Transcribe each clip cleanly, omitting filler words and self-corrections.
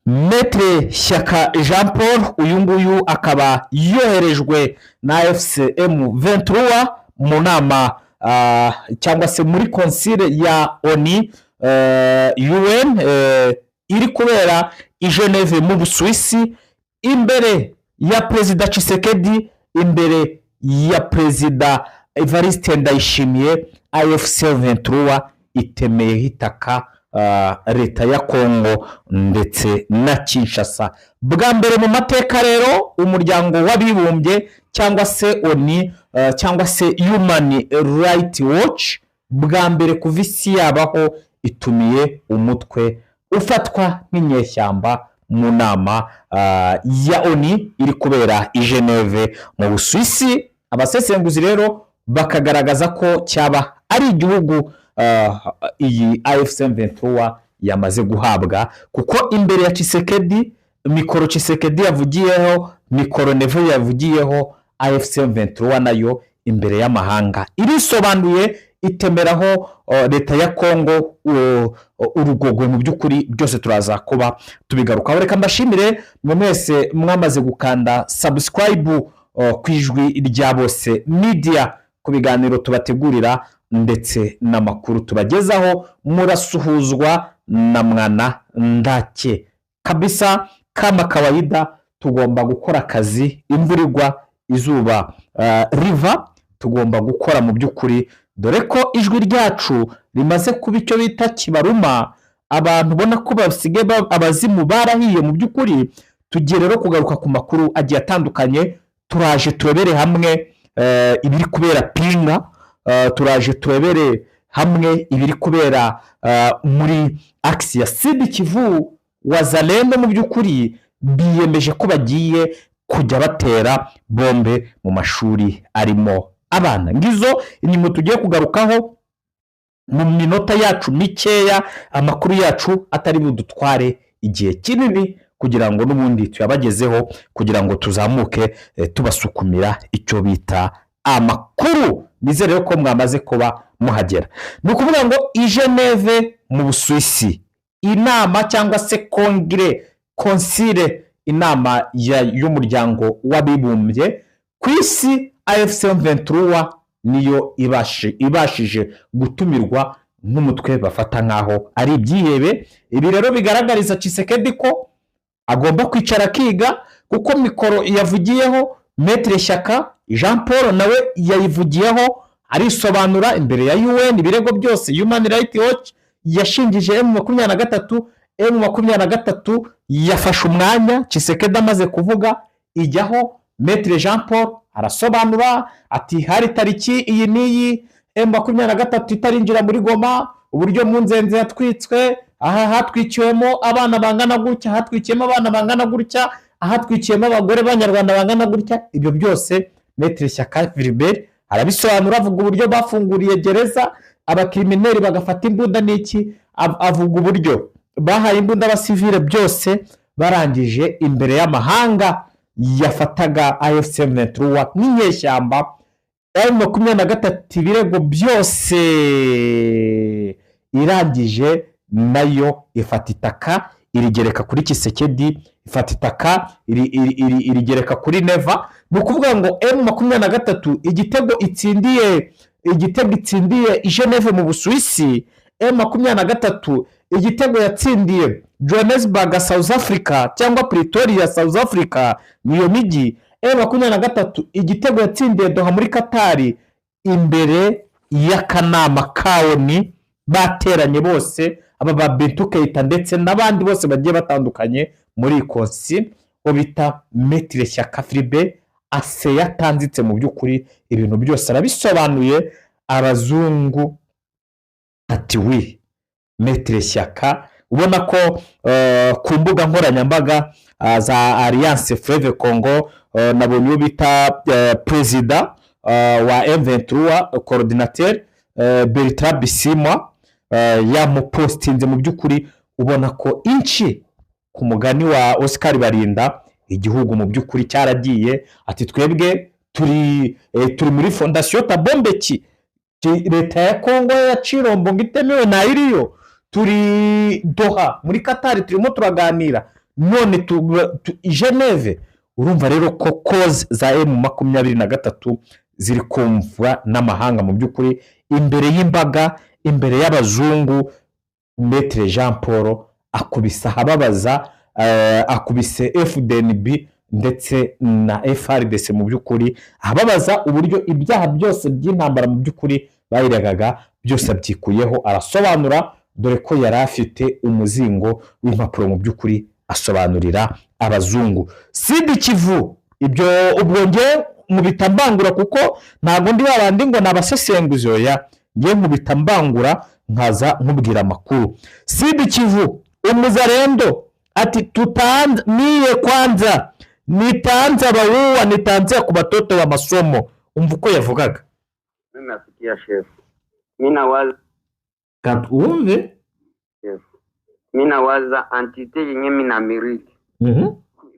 Maître Shyaka Jean Paul uyu nguyu akaba yoherejwe na FCM 23 mu nama cyangwa se muri konsile ya ONU UN iri kubera i Geneve mu Busuwisi, imbere ya Perezida Tshisekedi, imbere ya Perezida Evariste Ndayishimiye. AFC 23 itemeye hitaka leta ya Kongo ndetse na Kinshasa. Bwa mbere mu mateka rero umuryango w'abibumbye cyangwa se ONU cyangwa se Human Rights Watch bwa mbere kuva isi yabaho itumiye umutwe ufatwa nk'inyeshyamba mu nama ya ONU iri kubera i Geneve mu Busuwisi. Abasesenguzi rero bakagaragaza ko cyaba ari igihugu iyi AFC 23 yamaze guhabwa, kuko imbere ya Tshisekedi, mikoro Tshisekedi yavugiyeho, mikoro Nevo yavugiyeho, AFC 23 nayo imbere y'amahanga irisobanuye itemeraho leta ya Kongo urugogwe. Mu by'ukuri byose turaza kuba tubigarukaho. Reka mbashimire mwese mwamaze gukanda subscribe ku Ijwi rya Bose Media ku biganiro tubategurira ndetse n'amakuru tubagezaho. Murasuhuzwa na mwana ndake kabisa. Kama kawaida tugomba gukora akazi, imvura igwa izuba riva, tugomba gukora mu by'ukuri, dore ko ijwi ryacu rimaze kuba icyo bita kibaruma. Abantu ubona ko basigaye abazimu barahiye mu by'ukuri. Tugiye rero kugaruka ku makuru agiye atandukanye. Turaje turebere hamwe ibiri kubera Pinga, turaje turebere hamwe ibiri kubera muri axe ya Sud Kivu. Wazalendo mu by'ukuri biyemeje ko bagiye kujya batera bombe mu mashuri arimo abana. Ngizo inyuma tugiye kugarukaho mu minota yacu mikeya, amakuru yacu atari budutware igihe kinini kugira ngo n'ubundi tuyabagezeho, kugira ngo tuzamuke tubasukumira icyo bita amakuru. Nizere ko mwamaze kuba muhagera. Ni ukuvuga ngo i Geneve mu Busuwisi, inama cyangwa se konsile, inama y'umuryango w'abibumbye ku isi, AFC 23 niyo ibashije gutumirwa nk'umutwe bafata nkaho ari ibyihebe. Ibi rero bigaragariza Tshisekedi ko agomba kwicara akiga, kuko mikoro yavugiyeho Maître Shyaka Jean Paul nawe yayivugiyeho arisobanura imbere ya UN. Ibirego byose Human Rights Watch yashingije M23. M23 yafashe umwanya Tshisekedi amaze kuvuga, ijyaho Maître Jean Paul arasobanura ati hari tariki iyi n'iyi M23 itarinjira muri Goma, uburyo mu nzenze yatwitswe, aha hatwikiwemo abana bangana gutya, hatwikiyemo abana bangana gutya, ahatwikiyemo abagore b'Abanyarwanda bangana gutya. Ibyo byose Maître Shyaka Philbert arabisobanura, avuga uburyo bafunguriye gereza abakrimineri bagafata imbunda n'iki, avuga uburyo bahaye imbunda abasivile, byose barangije imbere y'amahanga yafataga AFC 23 nk'inyeshyamba. M23 ibirego byose irangije nayo ifata itaka irigereka kuri Tshisekedi, ifata itaka irigereka kuri Neva. Ni ukuvuga ngo M23 igitego itsindiye i Geneve mu Busuwisi, M23 igitego yatsindiye Johannesburg South Africa cyangwa Pretoria South Africa, niyo migi. M23 igitego yatsindiye Doha muri Qatar, imbere y'akanama ka ONU bateranye bose, aba ba Bintou Keita ndetse n'abandi bose bagiye batandukanye muri konsile bita Maître Shyaka Philbert. Ase yatanzitse mu by'ukuri, ibintu byose arabisobanuye. Abazungu ati wi Maître Shyaka, ubona ko ku mbuga nkoranyambaga za Alliance Fleuve Congo nabonye uwo bita Perezida wa M23 coordinateur Bertrand Bisimwa yamupostinze. Mu by'ukuri ubona ko inci ku mugani wa Oscar Barinda, igihugu mu by'ukuri cyaragiye. Ati twebwe turi muri Fondation Tabombeki, leta ya Kongo ya Chirombo ngitemewe na iriyo, turi Doha muri Qatar turimo turaganira, none i Geneve. Urumva rero ko koze za M23 ziri kumvwa n'amahanga mu by'ukuri imbere y'imbaga, imbere y'abazungu. Maître Jean Paul akubise ahababaza, akubise FDNB ndetse na FRDC mu by'ukuri ahababaza uburyo ibyaha byose by'intambara mu by'ukuri bayiragaga byose abyikuyeho, arasobanura dore ko yari afite umuzingo w'impapuro mu by'ukuri asobanurira abazungu. Sud Kivu ibyo ubwo nge nkubita mbangura kuko ntabwo ndi babandi ngo nabasesenguzi, oya nge nkubita mbangura nkaza nkubwira amakuru. Sud Kivu umuzalendo ati tutanza niye kwanza nitanza bauwa nitanzia ku batoto wa masomo. Umva uko yavugaga. Mimi nasikia chef. Mimi nawaza umve chef. Mimi nawaza antite yenye mimi na miriki.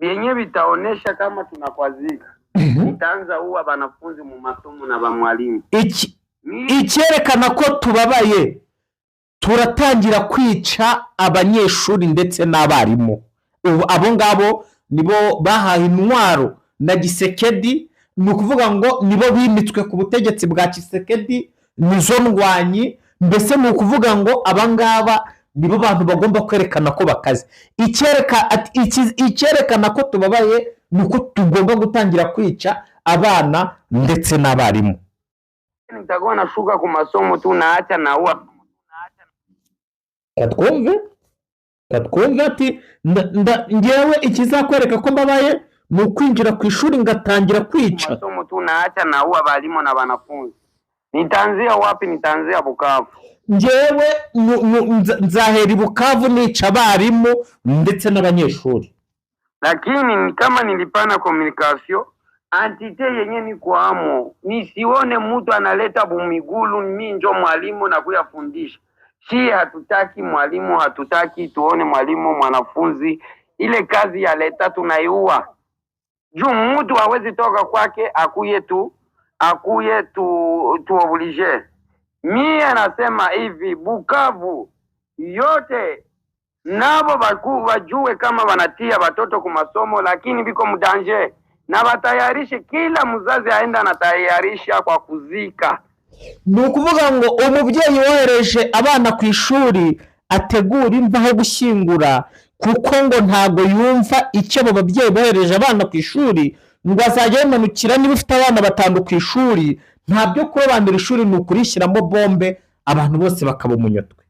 Yenye vitaonesha kama tunakwazika. Nitaanza huwa banafunzi mu masomo na ba mwalimu. Icyerekana ko tubabaye, turatangira kwica abanyeshuri ndetse n'abarimu. Abo ngabo nibo bahaye intwaro na Gisekedi, ni ukuvuga ngo nibo bimitswe ku butegetsi bwa Gisekedi, nizo ndwanyi. Mbese ni ukuvuga ngo abangaba nibo bantu bagomba kwerekana ko bakaze. Icyerekana ko tubabaye ni uko tugomba gutangira kwica abana ndetse n'abarimu. Nitakuwa nashuka ku masomo tu naacha na huwa katwumve ati ngewe ikizakwereka ko mbabaye ni ukwinjira ku ishuri ngatangira kwica masomo tu naacha na huwa balimu na wanafunzi. Nitaanzia wapi? Nitaanzia Bukavu. Ngewe nzahera Bukavu nica abarimu ndetse n'abanyeshuri. Lakini kama nilipana communication antite yenye ni kwamo, nisione mtu analeta bumigulu mimi njo mwalimu na kuyafundisha. Hatutaki mwalimu, hatutaki tuone mwalimu mwanafunzi. Ile kazi ya leta tunaiua. Juu mtu hawezi toka kwake akuye tu oblige. Mie nasema hivi, Bukavu yote nabo bakuu wajue kama wanatia watoto ku masomo, lakini biko mdanje na batayarishe. Kila mzazi aenda anatayarisha kwa kuzika. Ni ukuvuga ngo umubyeyi wohereje abana ku ishuri ategura imva ho gushyingura, kuko ngo ntago yumva icyo abo babyeyi bohereje abana ku ishuri ngo azajya yimanukira. Niba ufite abana batanu ku ishuri, ntabyo kurobanura ishuri ni ukurishyiramo bombe abantu bose bakaba umunyotwe.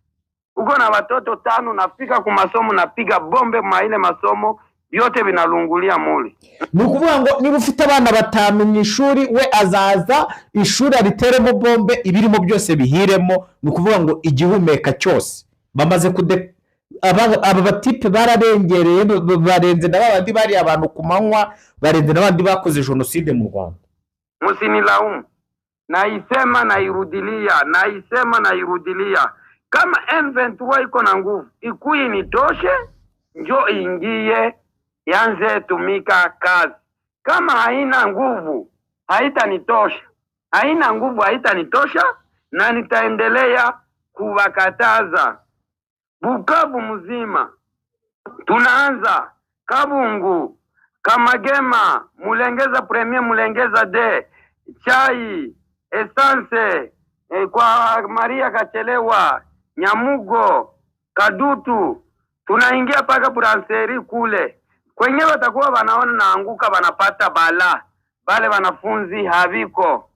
Uko na watoto 5 nafika ku masomo napiga bombe mwa ile masomo yote binalungulia muli. Ni ukuvuga ngo niba ufite abana 5 mu ishuri, we azaza ishuri ariteremo bombe ibirimo byose bihiremo. Ni ukuvuga ngo igihumeka cyose bamaze aba batipe bararengereye, barenze n'abandi bari abantu ku manywa, barenze n'abandi bakoze jenoside mu Rwanda. Musinilaumu, naisema nairudilia, kama M23 iko na nguvu ikuyi nitoshe, njo ingie yanze tumika kazi. Kama haina nguvu haitanitosha, na nitaendelea kuwakataza. Bukavu mzima tunaanza Kabungu, Kamagema, Mulengeza Premier, Mulengeza de Chai, Essence, kwa Maria Kachelewa, Nyamugo, Kadutu, tunaingia paka Buranseri kule. Kwenye watakuwa wanaona naanguka, wanapata bala. Bale wanafunzi haviko.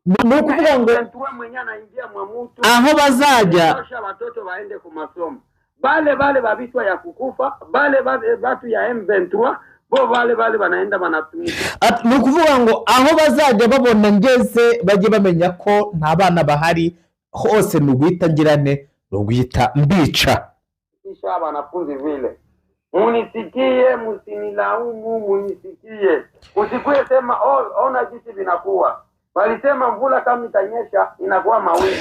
Nuko kuvuga ngo mwenye anaingia mwamutu aho bazajya watoto waende ku masomo. Bale babitwa ya kukufa, bale batu ya M23 bo bale banaenda banatumika. Ni ukuvuga ngo aho bazajya babona ngeze bajye bamenya ko nta bana bahari, hose ni uguhita ngirane, ni uguhita mbica. Kisha wanafunzi vile munisikie, musinilaumu, munisikie. Usikue sema ona jinsi vinakuwa. Walisema mvula kama itanyesha inakuwa mawingu.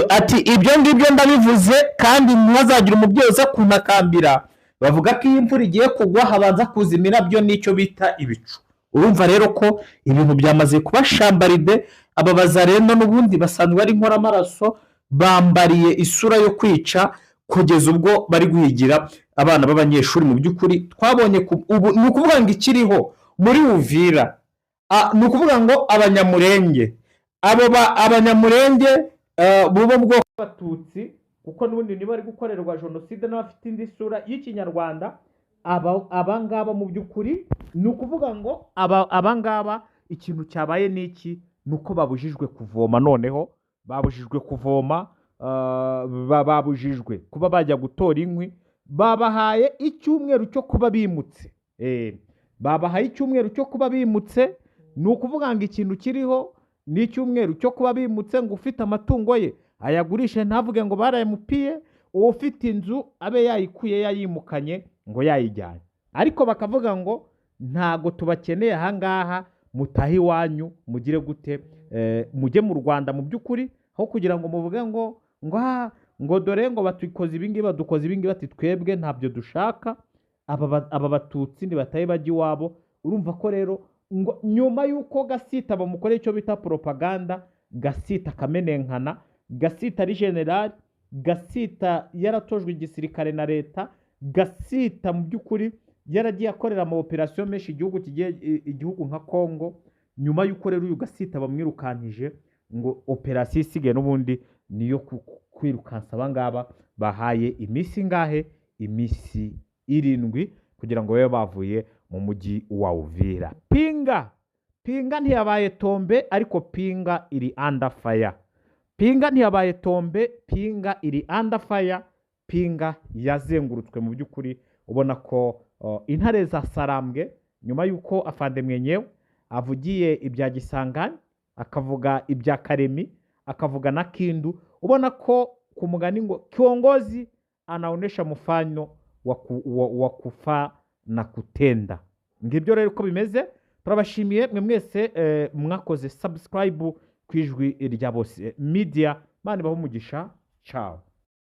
Ati ibyo ngibyo ndabivuze, kandi ntihazagira umubyeyi uza kunakambira. Bavuga ko iyi imvura igiye kugwa habanza kuzimira, byo nicyo bita ibicu. Urumva rero ko ibintu byamaze kuba shambaride. Aba bazarendo n'ubundi basanzwe ari nkora amaraso, bambariye isura yo kwica kugeza ubwo bari guhigira abana b'abanyeshuri mu by'ukuri twabonye ubu ni ukuvuga ngo ikiriho muri Uvira ni ukuvuga ngo abanyamurenge abanyamurenge bo mu bwoko bw'abatutsi kuko n'ubundi niba bari gukorerwa jenoside n'abafite indi sura y'ikinyarwanda abangaba mu by'ukuri ni ukuvuga ngo abangaba ikintu cyabaye n'iki ni uko babujijwe kuvoma noneho babujijwe kuvoma babujijwe kuba bajya gutora inkwi babahaye icyumweru cyo kuba bimutse babahaye icyumweru cyo kuba bimutse ni ukuvuga ngo ikintu kiriho ni icyumweru cyo kuba bimutse ngo ufite amatungo ye ayagurishe ntavuge ngo barayamupiye uwo ufite inzu abe yayikuye yayimukanye ngo yayijyanye ariko bakavuga ngo ntago tubakeneye ahangaha mutahe iwanyu mugire gute mujye mu Rwanda mu by'ukuri aho kugira ngo muvuge ngo dore ngo batukoze ibingibi badukoze ibingibi bati twebwe ntabyo dushaka aba batutsi ntibatahe bajya iwabo urumva ko rero ngo nyuma y'uko Gasita bamukoreye icyo bita propaganda Gasita akamenenkana Gasita ari generali Gasita yaratojwe igisirikare na leta Gasita mu by'ukuri yaragiye akorera ama operation menshi igihugu nka Kongo nyuma y'uko rero uyu Gasita bamwirukankije ngo operation isigaye n'ubundi niyo kwirukansa abangaba bahaye iminsi ngahe iminsi 7 kugira ngo babe bavuye mu mujyi wa Uvira. Pinga ntiyabaye tombe ariko Pinga iri under fire. Pinga ntiyabaye tombe, Pinga iri under fire. Pinga yazengurutswe mu by'ukuri ubona ko intare za Sarambwe nyuma y'uko afande mwenyewe avugiye ibya Gisangani akavuga ibya Karemi akavuga na Kindu ubona ko ku mugani ngo kiongozi anaonesha mfano wa kufa na kutenda. Ngibyo rero uko bimeze turabashimiye mwe mwese mwakoze subscribe kwijwi rya Bose Media mani baho umugisha. Ciao.